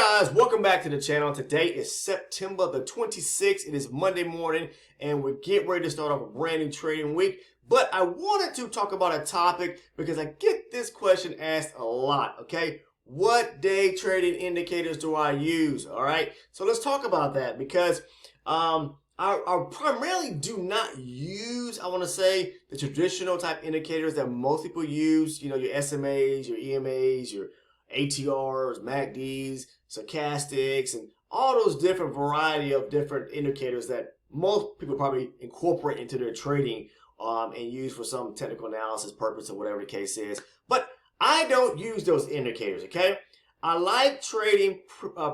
guys, welcome back to the channel. Today is September the 26th. It is Monday morning and we're getting ready to start off a brand new trading week. But I wanted to talk about a topic because I get this question asked a lot, okay? What day trading indicators do I use, all right? So let's talk about that because I primarily do not use, I want to say, the traditional type indicators that most people use, you know, your SMAs, your EMAs, your ATRs, MACDs, stochastics, and all those different variety of different indicators that most people probably incorporate into their trading and use for some technical analysis purpose or whatever the case is. But I don't use those indicators, okay? I like trading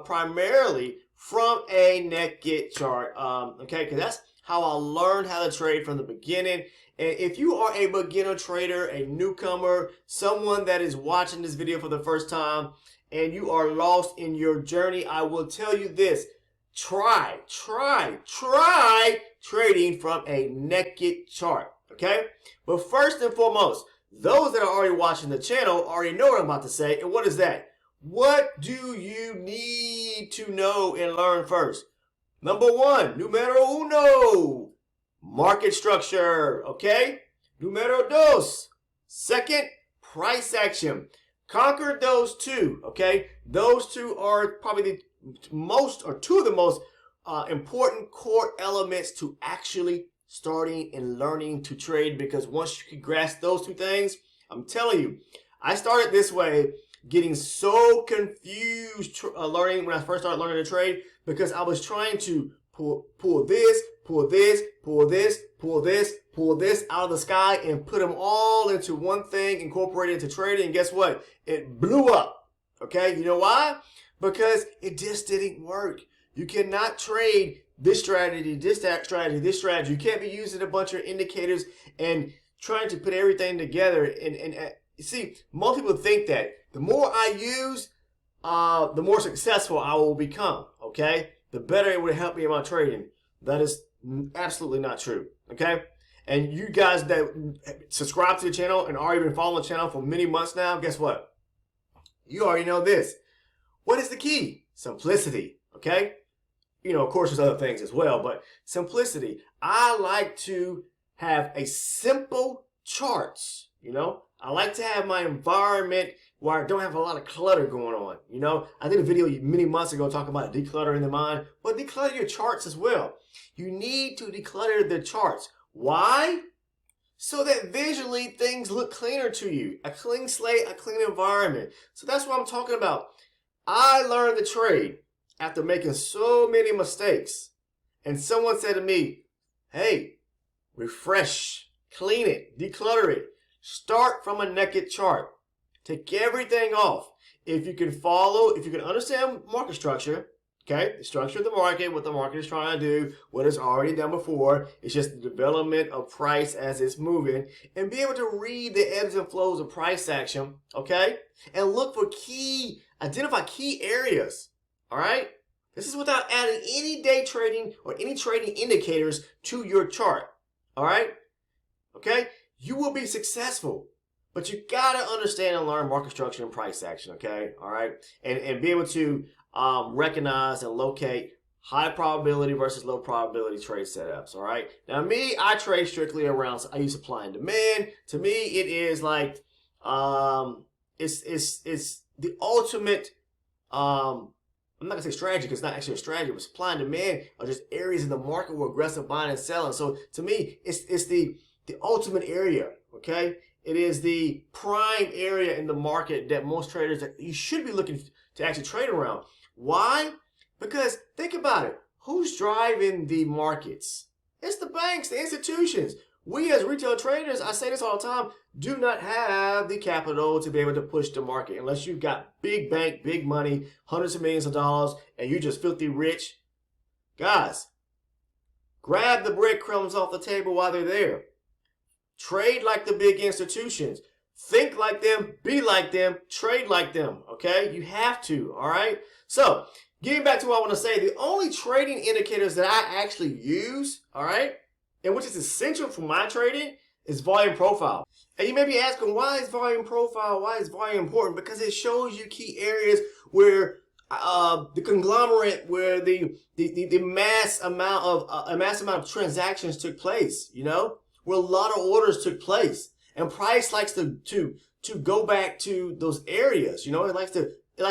primarily from a naked chart, okay? Because that's how I learned how to trade from the beginning. And if you are a beginner trader, a newcomer, someone that is watching this video for the first time, and you are lost in your journey, I will tell you this. Try trading from a naked chart, okay? But first and foremost, those that are already watching the channel already know what I'm about to say. And what is that? What do you need to know and learn first? Number one, numero uno, market structure, okay? Numero dos, second, price action. Conquer those two, okay? Those two are probably the most, or two of the most important core elements to actually starting and learning to trade, because once you can grasp those two things, I'm telling you, I started this way, getting so confused learning when I first started learning to trade, because I was trying to pull this out of the sky and put them all into one thing, incorporated into trading, and guess what? It blew up, okay? You know why? Because it just didn't work. You cannot trade this strategy, this strategy, this strategy. You can't be using a bunch of indicators and trying to put everything together. And see, most people think that the more I use, the more successful I will become, okay? The better it would help me in my trading. That is absolutely not true, okay? And you guys that subscribe to the channel and already been following the channel for many months now, guess what? You already know this. What is the key? Simplicity, okay? You know, of course, there's other things as well, but simplicity. I like to have a simple charts, you know? I like to have my environment where I don't have a lot of clutter going on, you know? I did a video many months ago talking about decluttering the mind, but declutter your charts as well. You need to declutter the charts. Why? So that visually things look cleaner to you. A clean slate, a clean environment. So that's what I'm talking about. I learned to trade after making so many mistakes. And someone said to me, hey, refresh, clean it, declutter it. Start from a naked chart. Take everything off. If you can follow, if you can understand market structure, okay, the structure of the market, what the market is trying to do, what it's already done before, it's just the development of price as it's moving, and be able to read the ebbs and flows of price action, okay, and look for identify key areas, all right? This is without adding any day trading or any trading indicators to your chart, all right? Okay? You will be successful, but you gotta understand and learn market structure and price action, okay? All right? And be able to recognize and locate high probability versus low probability trade setups, all right? Now me, I trade strictly around, I use supply and demand. To me, it is like, it's the ultimate, I'm not gonna say strategy because it's not actually a strategy, but supply and demand are just areas in the market where aggressive buying and selling. So to me, it's the ultimate area, okay? It is the prime area in the market that most traders, that you should be looking to actually trade around. Why? Because think about it. Who's driving the markets? It's the banks, the institutions. We as retail traders, I say this all the time, do not have the capital to be able to push the market unless you've got big bank, big money, hundreds of millions of dollars, and you're just filthy rich. Guys, grab the breadcrumbs off the table while they're there. Trade like the big institutions. Think like them, be like them, trade like them, okay? You have to, all right? So, getting back to what I want to say, the only trading indicators that I actually use, all right, and which is essential for my trading, is volume profile. And you may be asking, why is volume profile, why is volume important? Because it shows you key areas where the conglomerate where the mass amount of transactions took place, you know, where a lot of orders took place, and price likes to go back to those areas. You know, it likes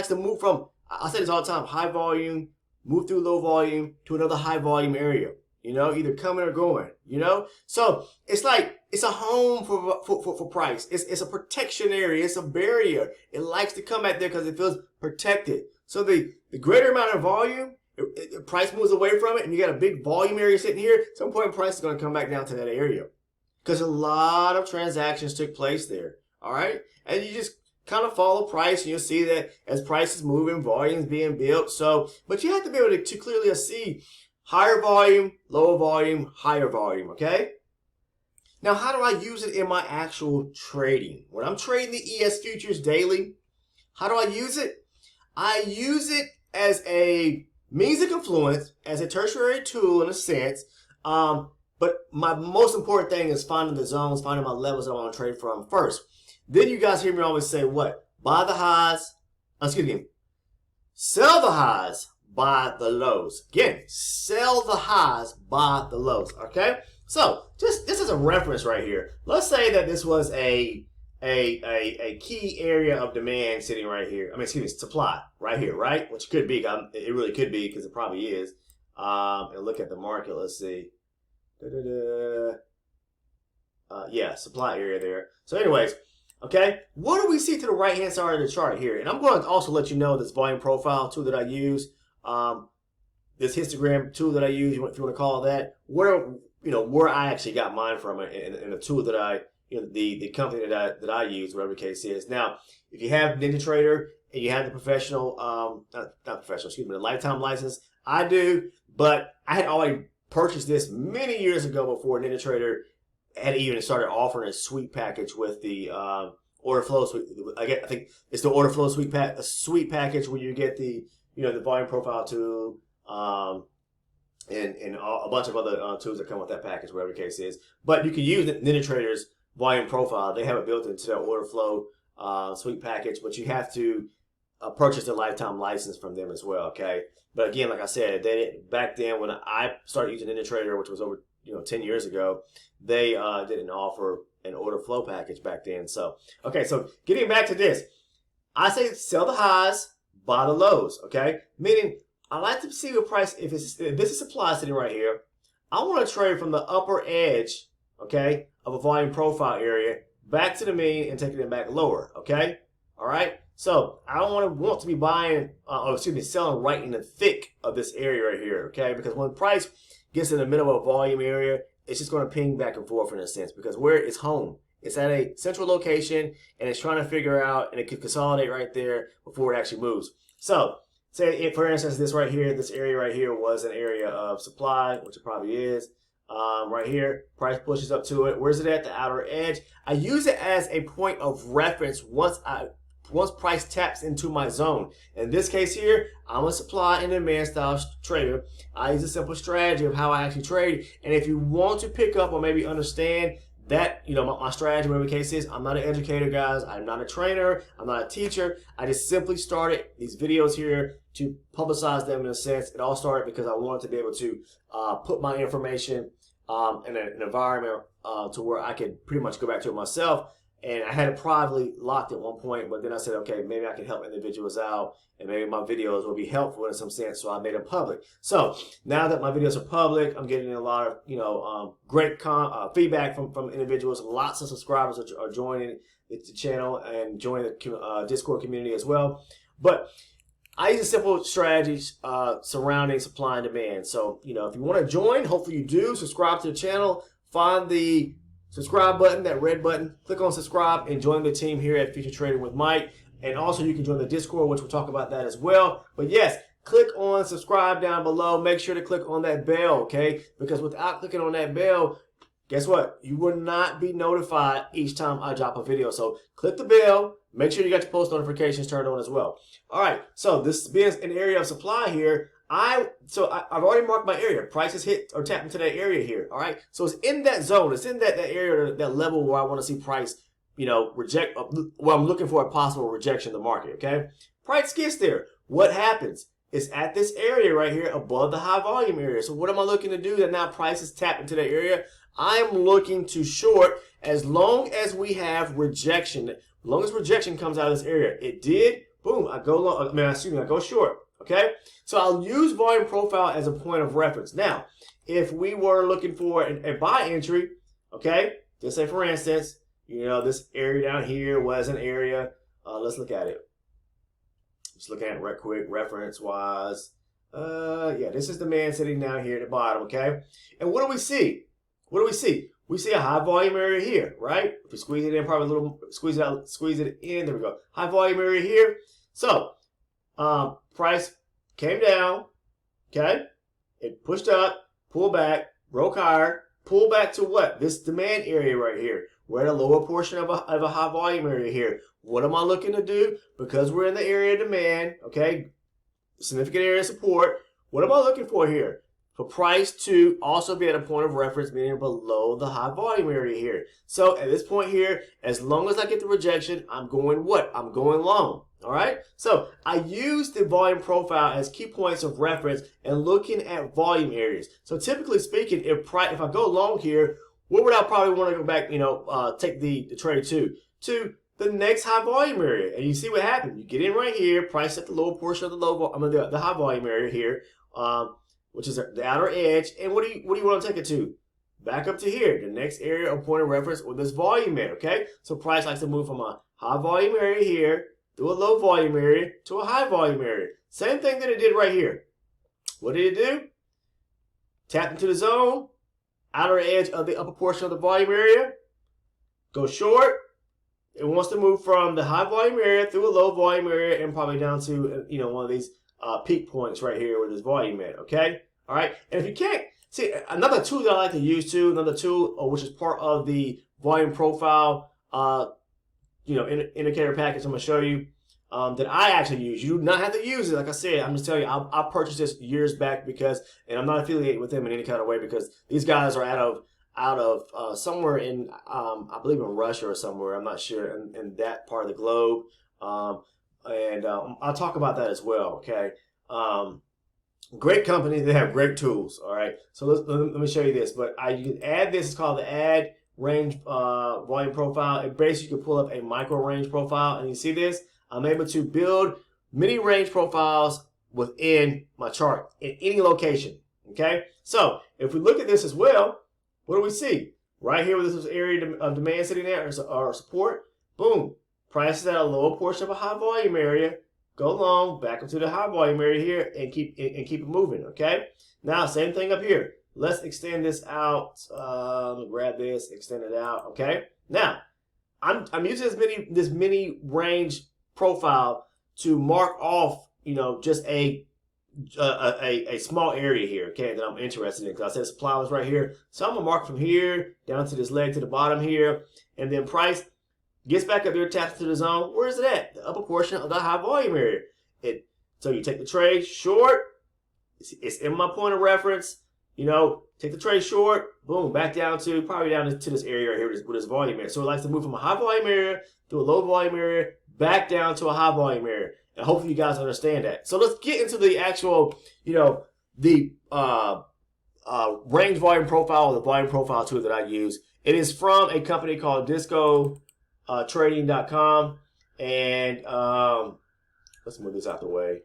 to move from, I say this all the time, high volume, move through low volume to another high volume area. You know, either coming or going. You know, so it's like it's a home for price. It's a protection area. It's a barrier. It likes to come back there because it feels protected. So the greater amount of volume, price moves away from it, and you got a big volume area sitting here. At some point, price is going to come back down to that area because a lot of transactions took place there. All right, and you just kind of follow price, and you'll see that as price is moving, volume is being built. So, but you have to be able to clearly see higher volume, lower volume, higher volume. Okay. Now, how do I use it in my actual trading? When I'm trading the ES futures daily, how do I use it? I use it as a means of influence, as a tertiary tool in a sense. But my most important thing is finding the zones, finding my levels that I want to trade from first. Then you guys hear me always say what? Buy the highs, sell the highs, buy the lows. Again, sell the highs, buy the lows. Okay? So, just this is a reference right here. Let's say that this was a key area of demand sitting right here. Supply right here, right? Which could be, it really could be because it probably is. And look at the market. Let's see. Yeah, supply area there. So anyways, okay, what do we see to the right-hand side of the chart here? And I'm going to also let you know this volume profile tool that I use, this histogram tool that I use, if you want to call it that, where I actually got mine from, and the tool that I, the company that I use, whatever the case is. Now, if you have NinjaTrader and you have the professional, the lifetime license, I do, but I had already purchased this many years ago before NinjaTrader had even started offering a suite package with the order flow suite. I think it's the order flow suite package where you get the the volume profile tool, and a bunch of other tools that come with that package, whatever the case is. But you can use NinjaTrader's volume profile. They have it built into their order flow suite package, but you have to purchase a lifetime license from them as well. Okay, but again, like I said, back then when I started using NinjaTrader, which was over 10 years ago, they didn't offer an order flow package back then. So okay, so getting back to this, I say sell the highs, buy the lows. Okay, meaning I like to see what price, if this is supply sitting right here, I want to trade from the upper edge, okay, of a volume profile area back to the mean and taking it back lower. Okay, all right. So I don't want to be buying, selling right in the thick of this area right here. Okay, because when price gets in the middle of a volume area, it's just going to ping back and forth in a sense, because where it's home, it's at a central location and it's trying to figure out, and it could consolidate right there before it actually moves. So say, for instance, this right here, this area right here was an area of supply, which it probably is. Right here, price pushes up to it. Where's it at? The outer edge. I use it as a point of reference once price taps into my zone. In this case here, I'm a supply and demand style trader. I use a simple strategy of how I actually trade. And if you want to pick up or maybe understand that, my strategy, whatever the case is, I'm not an educator, guys. I'm not a trainer. I'm not a teacher. I just simply started these videos here to publicize them in a sense. It all started because I wanted to be able to put my information in an environment to where I could pretty much go back to it myself. And I had it privately locked at one point, but then I said, okay, maybe I can help individuals out, and maybe my videos will be helpful in some sense, so I made them public. So now that my videos are public, I'm getting a lot of great feedback from individuals. Lots of subscribers are joining the channel and joining the Discord community as well. But I use a simple strategy surrounding supply and demand. So if you want to join, hopefully you do. Subscribe to the channel. Find the subscribe button, that red button, click on subscribe and join the team here at Future Trading with Mike. And also you can join the Discord, which we'll talk about that as well. But yes, click on subscribe down below. Make sure to click on that bell, okay? Because without clicking on that bell, guess what? You will not be notified each time I drop a video. So click the bell. Make sure you got your post notifications turned on as well. All right, so this being an area of supply here, I've already marked my area. Prices hit or tap into that area here. All right, so it's in that zone. It's in that area, that level where I want to see price, reject. Where I'm looking for a possible rejection of the market. Okay, price gets there. what happens? It's at this area right here above the high volume area. So what am I looking to do that now price is tapped into that area? I'm looking to short as long as we have rejection. As long as rejection comes out of this area. It did, boom, I go long, I go short. Okay? So I'll use volume profile as a point of reference. Now, if we were looking for a buy entry, okay, just say for instance, you know, this area down here was an area. Let's look at it. Just looking at it real quick, reference-wise. Yeah, this is demand sitting down here at the bottom, okay? And what do we see? What do we see? We see a high volume area here, right? If we squeeze it in, probably a little, squeeze it out, squeeze it in, there we go. High volume area here. So, price came down, okay? It pushed up, pulled back, broke higher, pulled back to what? This demand area right here. We're at a lower portion of a high volume area here. What am I looking to do? Because we're in the area of demand, okay, significant area of support, what am I looking for here? For price to also be at a point of reference, meaning below the high volume area here. So at this point here, as long as I get the rejection, I'm going what? I'm going long. All right. So I use the volume profile as key points of reference and looking at volume areas. So typically speaking, if I go long here, where would I probably want to go back, you know, take the trade to the next high volume area? And you see what happened. You get in right here, price at the lower portion of the high volume area here, which is the outer edge. And what do you want to take it to? Back up to here, the next area of point of reference with this volume area. Okay, so price likes to move from a high volume area here through a low volume area to a high volume area. Same thing that it did right here. What did it do? Tap into the zone, outer edge of the upper portion of the volume area, go short. It wants to move from the high volume area through a low volume area and probably down to, you know, one of these peak points right here with this volume at, okay? All right, and if you can't, see, another tool that I like to use too, another tool which is part of the volume profile, you know, indicator package I'm gonna show you, that I actually use. You do not have to use it. Like I said, I'm just telling you, I purchased this years back because, and I'm not affiliated with them in any kind of way because these guys are out of somewhere in, I believe in Russia or somewhere. I'm not sure in that part of the globe. I'll talk about that as well. Okay. Great company. They have great tools. All right. So let me show you this. But you can add this. It's called the add range volume profile. And basically, you can pull up a micro range profile, and you see this. I'm able to build many range profiles within my chart in any location. Okay. So if we look at this as well, what do we see? Right here, with this area of demand sitting there or support. Boom. Price is at a lower portion of a high volume area. Go long, back into the high volume area here, and keep it moving. Okay. Now, same thing up here. Let's extend this out. Let me grab this, extend it out. Okay. Now, I'm using this mini range profile to mark off, you know, just a small area here, okay, that I'm interested in, because I said supply was right here. So I'm gonna mark from here down to this leg to the bottom here, and then price gets back up there, taps to the zone. Where is it at? The upper portion of the high volume area. So you take the trade short. It's in my point of reference. You know, take the trade short. Boom, back down to probably down to this area right here with this volume area. So it likes to move from a high volume area to a low volume area, back down to a high volume area. And hopefully you guys understand that. So let's get into the actual, you know, the range volume profile, the volume profile tool that I use. It is from a company called trading.com. And let's move this out the way.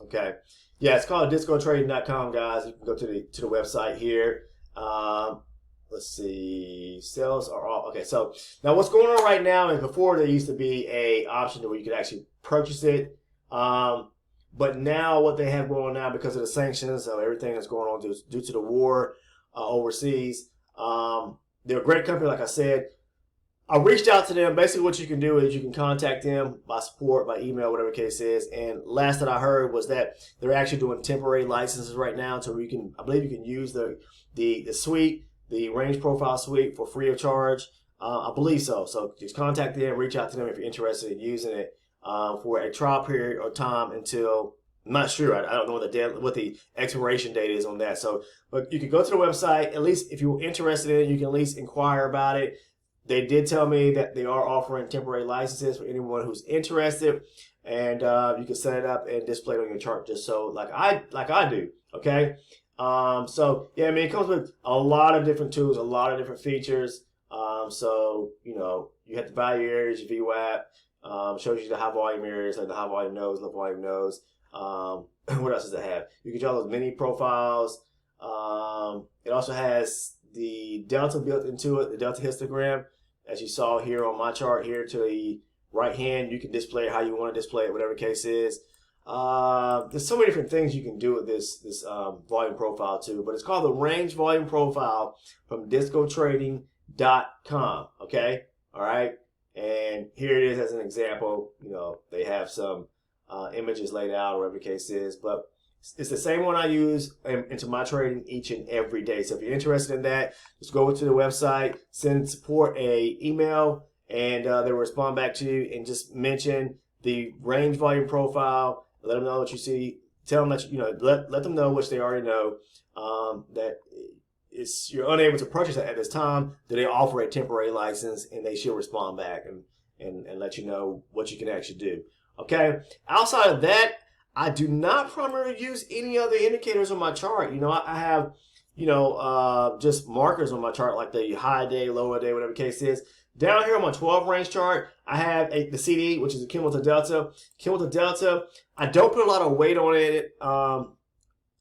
Okay. Yeah, it's called trading.com, guys. You can go to the website here. Let's see, sales are all, okay, so now what's going on right now is before there used to be a option where you could actually purchase it, but now what they have going on now because of the sanctions, of everything that's going on due to the war overseas, they're a great company, like I said. I reached out to them. Basically what you can do is you can contact them by support, by email, whatever the case is, and last that I heard was that they're actually doing temporary licenses right now, so you can, I believe you can use the suite, the range profile suite, for free of charge. I believe so. So just contact them, reach out to them if you're interested in using it for a trial period or time until, I'm not sure. I don't know what the expiration date is on that. So, but you can go to the website. At least if you're interested in it, you can at least inquire about it. they did tell me that they are offering temporary licenses for anyone who's interested, and you can set it up and display it on your chart just so like I do. Okay. So yeah, I mean, it comes with a lot of different tools, a lot of different features. So you know, you have the value areas, your VWAP, shows you the high volume areas like the high volume nodes, low volume nodes. What else does it have? You can draw those mini profiles. It also has the delta built into it, the delta histogram, as you saw here on my chart here to the right hand. You can display it how you want to display it, whatever the case is. There's so many different things you can do with this volume profile too, but it's called the range volume profile from discotrading.com. Okay, all right, and here it is as an example. You know, they have some images laid out, whatever the case is, but it's the same one I use into my trading each and every day. So if you're interested in that, just go over to the website, send support a email, and they'll respond back to you and just mention the range volume profile. Let them know what you see. Tell them that, you know, let them know, which they already know, that you're unable to purchase it at this time, that they offer a temporary license, and they should respond back and let you know what you can actually do. Okay. Outside of that, I do not primarily use any other indicators on my chart. You know, I have, you know, just markers on my chart like the high day, lower day, whatever the case is. Down here on my 12 range chart, I have the CD, which is the cumulative delta. Cumulative delta, I don't put a lot of weight on it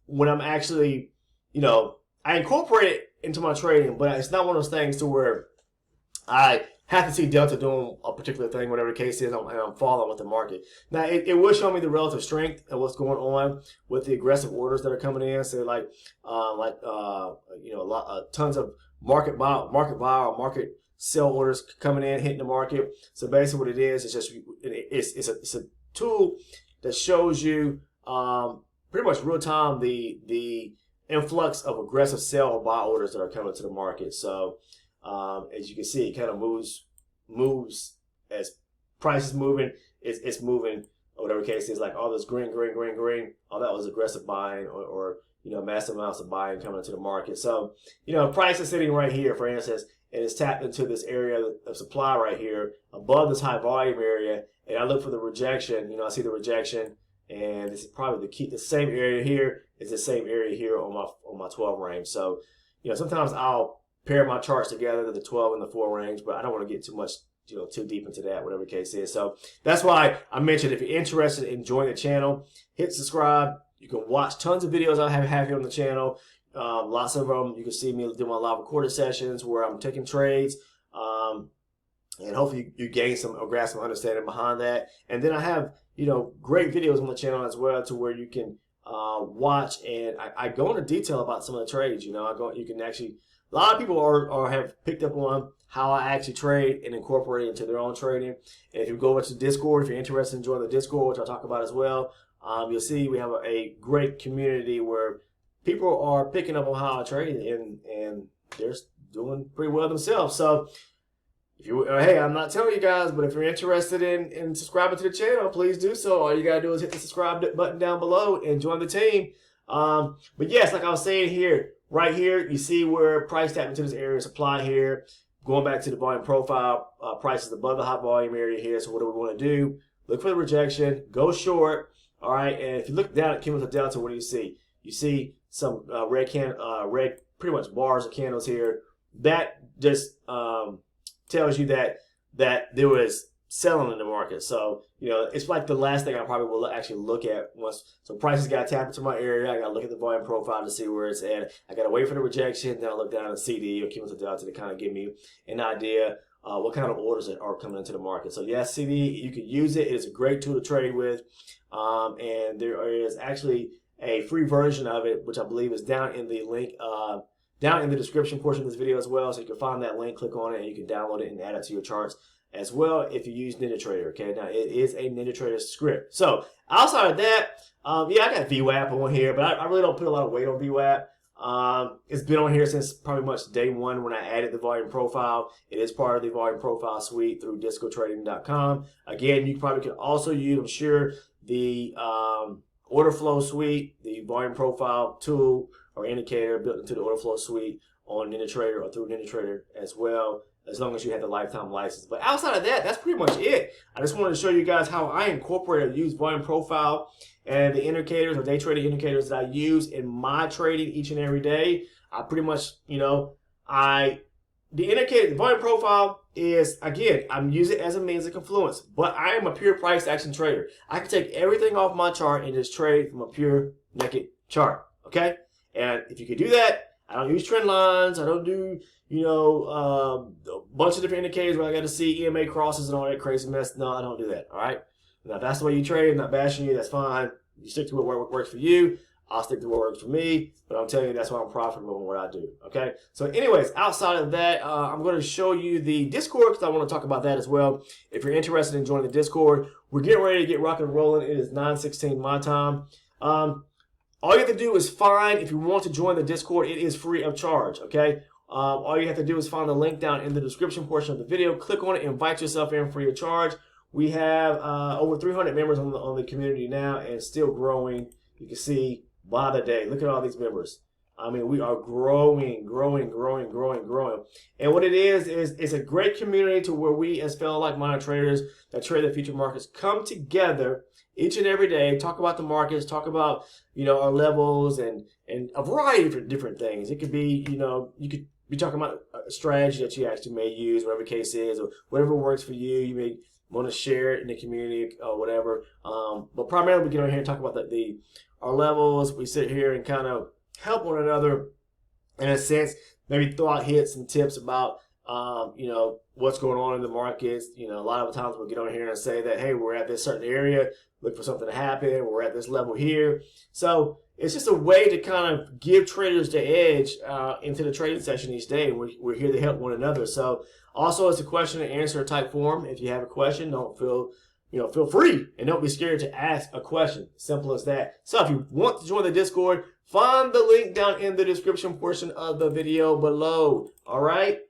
when I'm actually, you know, I incorporate it into my trading, but it's not one of those things to where I have to see delta doing a particular thing, whatever the case is, and I'm following with the market. Now, it will show me the relative strength of what's going on with the aggressive orders that are coming in. So, like you know, tons of market buy, market sell orders coming in, hitting the market. So basically, what it is, it's just it's a tool that shows you pretty much real time the influx of aggressive sell or buy orders that are coming to the market. So as you can see, it kind of moves as price is moving. It's moving, or whatever case is, like all this green. All that was aggressive buying or you know, massive amounts of buying coming into the market. So you know, price is sitting right here, for instance, and it's tapped into this area of supply right here above this high volume area. And I look for the rejection. You know, I see the rejection, and this is probably the same area here is the same area here on my 12 range. So you know, sometimes I'll pair my charts together, the 12 and the 4 range, but I don't want to get too much, you know, too deep into that, whatever the case is. So that's why I mentioned, if you're interested in joining the channel, hit subscribe. You can watch tons of videos I have here on the channel. Lots of them. You can see me do my live recorded sessions where I'm taking trades, and hopefully you gain some or grasp some understanding behind that. And then I have, you know, great videos on the channel as well, to where you can watch, and I go into detail about some of the trades. You know, you can actually, a lot of people have picked up on how I actually trade and incorporate it into their own trading. And if you go over to Discord, if you're interested in joining the Discord, which I'll talk about as well, you'll see we have a great community where people are picking up on how I trade, and they're doing pretty well themselves. So if you, hey, I'm not telling you guys, but if you're interested in subscribing to the channel, please do so. All you gotta do is hit the subscribe button down below and join the team. But yes, like I was saying here, right here, you see where price tapped into this area of supply here. Going back to the volume profile, price is above the high volume area here. So what do we want to do? Look for the rejection, go short. All right, and if you look down at cumulative delta, what do you see? You see some red pretty much bars of candles here. That just tells you that there was selling in the market. So you know, it's like the last thing I probably will actually look at once. So prices got tapped into my area. I got to look at the volume profile to see where it's at. I got to wait for the rejection. Then I look down at CD or cumulative delta to kind of give me an idea what kind of orders are coming into the market. So yes, CD, you can use it. It's a great tool to trade with, and there is actually a free version of it, which I believe is down in the link, down in the description portion of this video as well. So you can find that link, click on it, and you can download it and add it to your charts as well if you use NinjaTrader. Okay, now it is a NinjaTrader script. So outside of that, yeah, I got VWAP on here, but I really don't put a lot of weight on VWAP. It's been on here since probably much day one when I added the volume profile. It is part of the volume profile suite through discotrading.com. Again, you probably can also use, I'm sure, the order flow suite, the volume profile tool or indicator built into the order flow suite on NinjaTrader or through NinjaTrader as well. as long as you have the lifetime license. But outside of that, that's pretty much it. I just wanted to show you guys how I incorporate or use volume profile and the indicators or day trading indicators that I use in my trading each and every day. I pretty much, the indicator, the volume profile is, again, I'm using it as a means of confluence, but I am a pure price action trader. I can take everything off my chart and just trade from a pure naked chart, okay? And if you can do that, I don't use trend lines. I don't do, a bunch of different indicators where I got to see EMA crosses and all that crazy mess. No, I don't do that, all right? Now, if that's the way you trade, I'm not bashing you, that's fine. You stick to what works for you. I'll stick to what works for me, but I'm telling you that's why I'm profitable in what I do, okay? So anyways, outside of that, I'm going to show you the Discord because I want to talk about that as well. If you're interested in joining the Discord, we're getting ready to get rock and rolling. It is 9:16 my time. All you have to do is find, if you want to join the Discord, it is free of charge, okay? All you have to do is find the link down in the description portion of the video. Click on it, invite yourself in free of charge. We have over 300 members on the community now and still growing. You can see by the day. Look at all these members. I mean, we are growing. And what it is it's a great community to where we as fellow like-minded traders that trade the future markets come together each and every day, talk about the markets, talk about, our levels and a variety of different things. It could be, you could be talking about a strategy that you actually may use, whatever the case is, or whatever works for you. You may want to share it in the community or whatever. But primarily we get on here and talk about our levels. We sit here and kind of help one another in a sense, maybe throw out hits and tips about, what's going on in the markets. A lot of times we'll get on here and say that, hey, we're at this certain area, look for something to happen, we're at this level here. So it's just a way to kind of give traders the edge into the trading session each day. We're here to help one another. So also it's a question and answer type form. If you have a question, don't feel free and don't be scared to ask a question. Simple as that. So if you want to join the Discord, find the link down in the description portion of the video below. All right.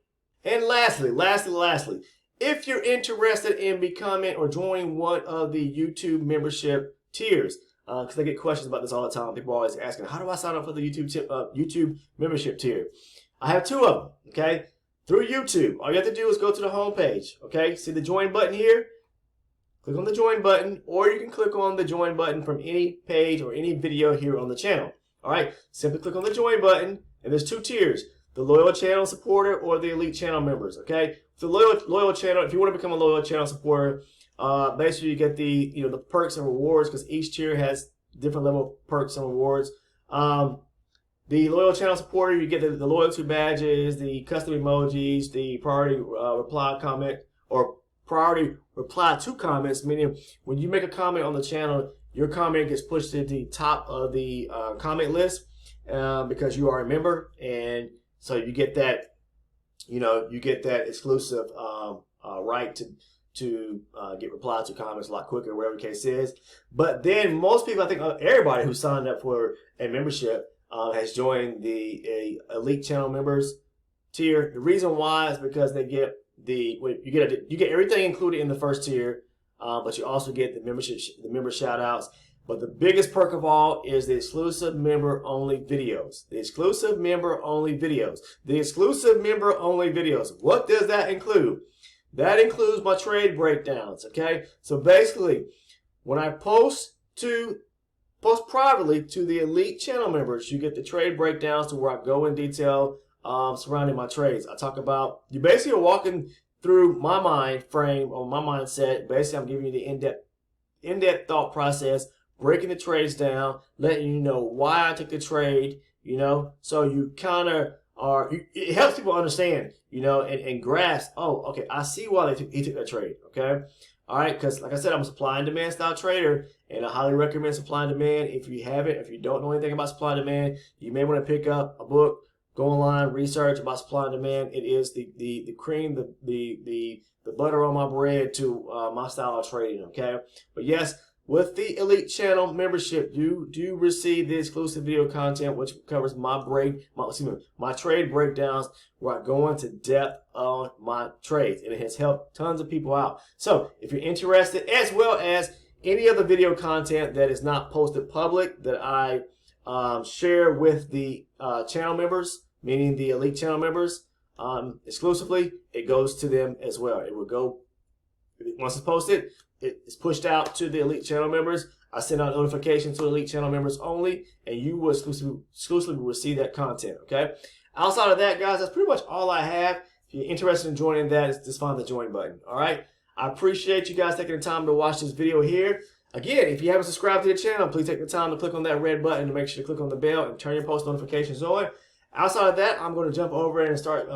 And lastly, if you're interested in becoming or joining one of the YouTube membership tiers, because I get questions about this all the time. People are always asking, how do I sign up for the YouTube membership tier? I have two of them, okay? Through YouTube. All you have to do is go to the home page, okay? See the join button here? Click on the join button, or you can click on the join button from any page or any video here on the channel. All right, simply click on the join button, and there's two tiers, the loyal channel supporter or the elite channel members, okay? The loyal channel, if you want to become a loyal channel supporter, basically you get the perks and rewards because each tier has different level of perks and rewards. The loyal channel supporter, you get the loyalty badges, the custom emojis, the priority reply comment or priority reply to comments, meaning when you make a comment on the channel, your comment gets pushed to the top of the comment list because you are a member, and so you get that, you get that exclusive right to get replies to comments a lot quicker, whatever the case is. But then most people, I think everybody who signed up for a membership has joined the elite channel members tier. The reason why is because they get you get everything included in the first tier, but you also get the member shout outs. But the biggest perk of all is the exclusive member only videos. The exclusive member only videos. The exclusive member only videos. What does that include? That includes my trade breakdowns. Okay, so basically, when I post privately to the elite channel members, you get the trade breakdowns to where I go in detail surrounding my trades. I talk about, you basically are walking through my mind frame or my mindset. Basically, I'm giving you the in-depth thought process, breaking the trades down, letting you know why I took the trade, so you kind of are, it helps people understand, and grasp, oh, okay, I see why he took that trade, okay? All right, because like I said, I'm a supply and demand style trader, and I highly recommend supply and demand. If you don't know anything about supply and demand, you may want to pick up a book, go online, research about supply and demand. It is the cream, the butter on my bread to my style of trading, okay? But yes, with the elite channel membership, you do receive the exclusive video content, which covers my trade breakdowns, where I go into depth on my trades, and it has helped tons of people out. So if you're interested, as well as any other video content that is not posted public that I share with the channel members, meaning the elite channel members, exclusively, it goes to them as well. It will go, once it's posted, it's pushed out to the Elite channel members. I send out notifications to Elite channel members only, and you will exclusively receive that content, okay? Outside of that, guys, that's pretty much all I have. If you're interested in joining that, just find the join button, all right? I appreciate you guys taking the time to watch this video here. Again, if you haven't subscribed to the channel, please take the time to click on that red button to make sure to click on the bell and turn your post notifications on. Outside of that, I'm going to jump over and start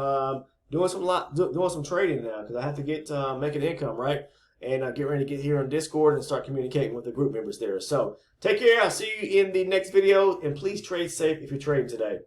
doing some trading now because I have to get making income, right? And get ready to get here on Discord and start communicating with the group members there. So take care. I'll see you in the next video, and please trade safe if you're trading today.